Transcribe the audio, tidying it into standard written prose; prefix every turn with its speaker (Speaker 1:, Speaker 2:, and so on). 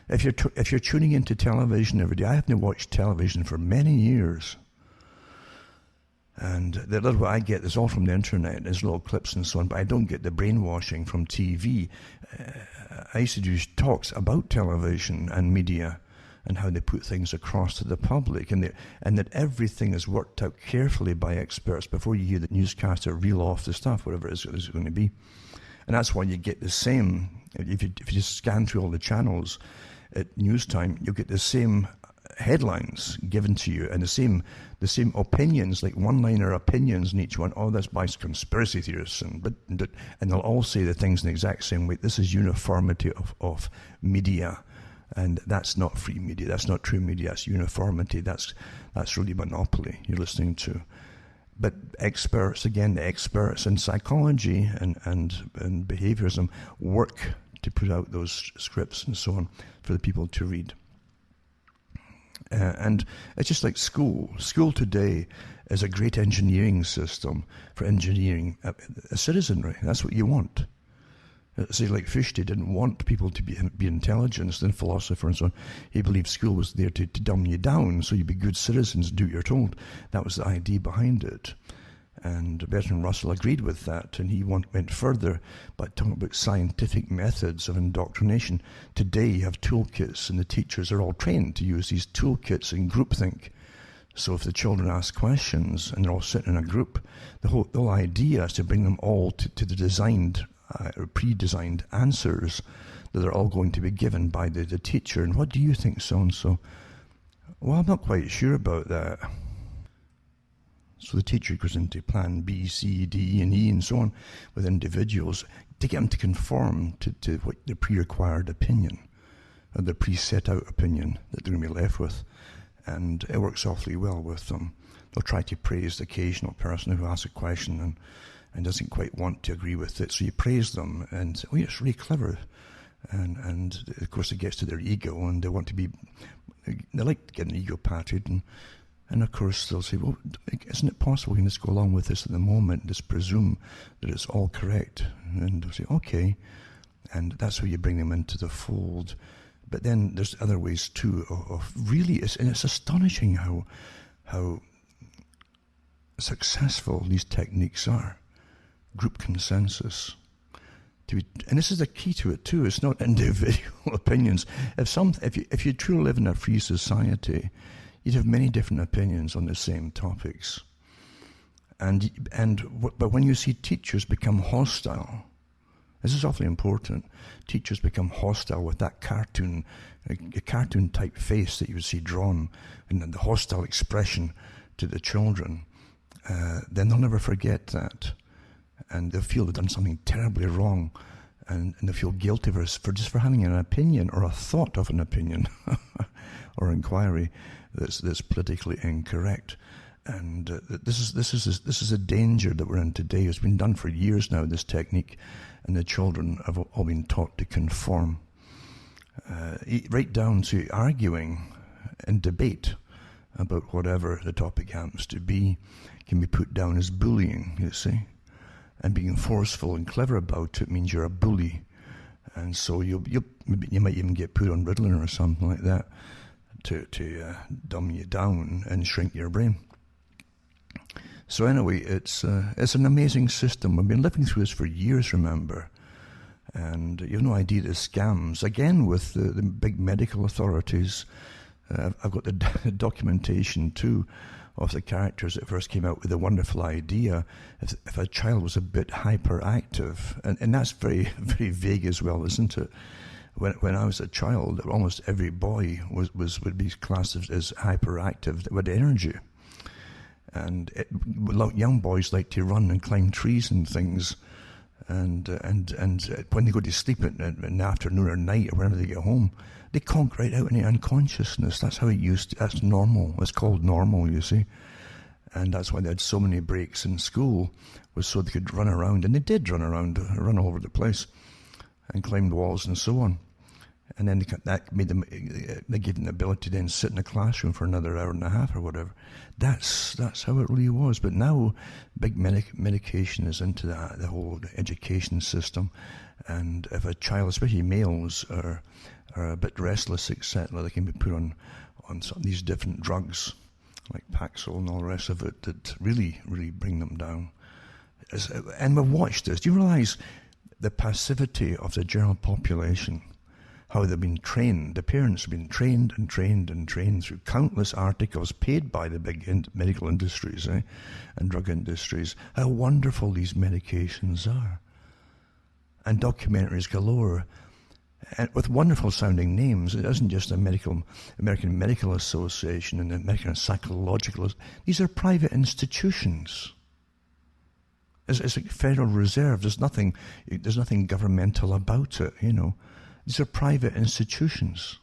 Speaker 1: If you're tuning into television every day, I haven't watched television for many years. And the little I get is all from the internet. There's little clips and so on, but I don't get the brainwashing from TV. I used to do talks about television and media and how they put things across to the public, and that everything is worked out carefully by experts before you hear the newscaster reel off the stuff, whatever it is going to be. And that's why you get the same, if you just scan through all the channels at news time, you'll get the same headlines given to you and the same opinions, like one-liner opinions in each one. Oh, that's by conspiracy theorists, and they'll all say the things in the exact same way. This is uniformity of media, and that's not free media. That's not true media. That's uniformity. That's really monopoly you're listening to. But experts, again, the experts in psychology and behaviorism work to put out those scripts and so on for the people to read. And it's just like school. School today is a great engineering system for engineering a citizenry. That's what you want. Say, like Fichte didn't want people to be intelligent and philosopher and so on. He believed school was there to dumb you down so you'd be good citizens, do what you're told. That was the idea behind it. And Bertrand Russell agreed with that, and he went further by talking about scientific methods of indoctrination. Today you have toolkits, and the teachers are all trained to use these toolkits in groupthink. So if the children ask questions and they're all sitting in a group, the whole idea is to bring them all to the designed or pre-designed answers that are all going to be given by the teacher. And what do you think, so-and-so? Well, I'm not quite sure about that. So the teacher goes into plan B, C, D, and E, and so on with individuals to get them to conform to what the pre-required opinion, or the pre-set-out opinion that they're going to be left with. And it works awfully well with them. They'll try to praise the occasional person who asks a question and doesn't quite want to agree with it. So you praise them, and oh, it's really clever. And of course it gets to their ego, and they like getting ego patted, and of course they'll say, well, isn't it possible we can just go along with this at the moment, just presume that it's all correct? And they'll say, okay. And that's how you bring them into the fold. But then there's other ways too of really, it's astonishing how successful these techniques are. Group consensus. And this is the key to it too. It's not individual opinions. If you truly live in a free society, you'd have many different opinions on the same topics. But when you see teachers become hostile, this is awfully important. Teachers become hostile with that cartoon type face that you would see drawn, and the hostile expression to the children. Then they'll never forget that, and they'll feel they've done something terribly wrong, and they feel guilty for having an opinion or a thought of an opinion or inquiry that's politically incorrect. And this is a danger that we're in today. It's been done for years now, this technique, and the children have all been taught to conform, right down to arguing and debate about whatever the topic happens to be can be put down as bullying, you see. And being forceful and clever about it means you're a bully. And so you might even get put on Ritalin or something like that to dumb you down and shrink your brain. So anyway, it's an amazing system. We've been living through this for years, remember. And you have no idea the scams. Again, with the big medical authorities, I've got the documentation too of the characters that first came out with the wonderful idea if a child was a bit hyperactive, and that's very, very vague as well, isn't it? When I was a child, almost every boy would be classed as hyperactive with energy. And young boys like to run and climb trees and things, and when they go to sleep in the afternoon or night or whenever they get home, they conk right out in the unconsciousness. That's how it used to. That's normal. It's called normal, you see. And that's why they had so many breaks in school, was so they could run around. And they did run around, run all over the place, and climb walls and so on. And then that made them, they gave them the ability to then sit in a classroom for another hour and a half or whatever. That's how it really was. But now, big medication is into the whole education system. And if a child, especially males, are are a bit restless, etc., they can be put on some of these different drugs, like Paxil and all the rest of it, that really, really bring them down. And we've watched this. Do you realise the passivity of the general population? How they've been trained, the parents have been trained and trained and trained through countless articles paid by the big medical industries and drug industries, how wonderful these medications are. And documentaries galore, and with wonderful sounding names. It isn't just the American Medical Association and the American Psychological. These are private institutions. It's like Federal Reserve. There's nothing governmental about it, you know. These are private institutions.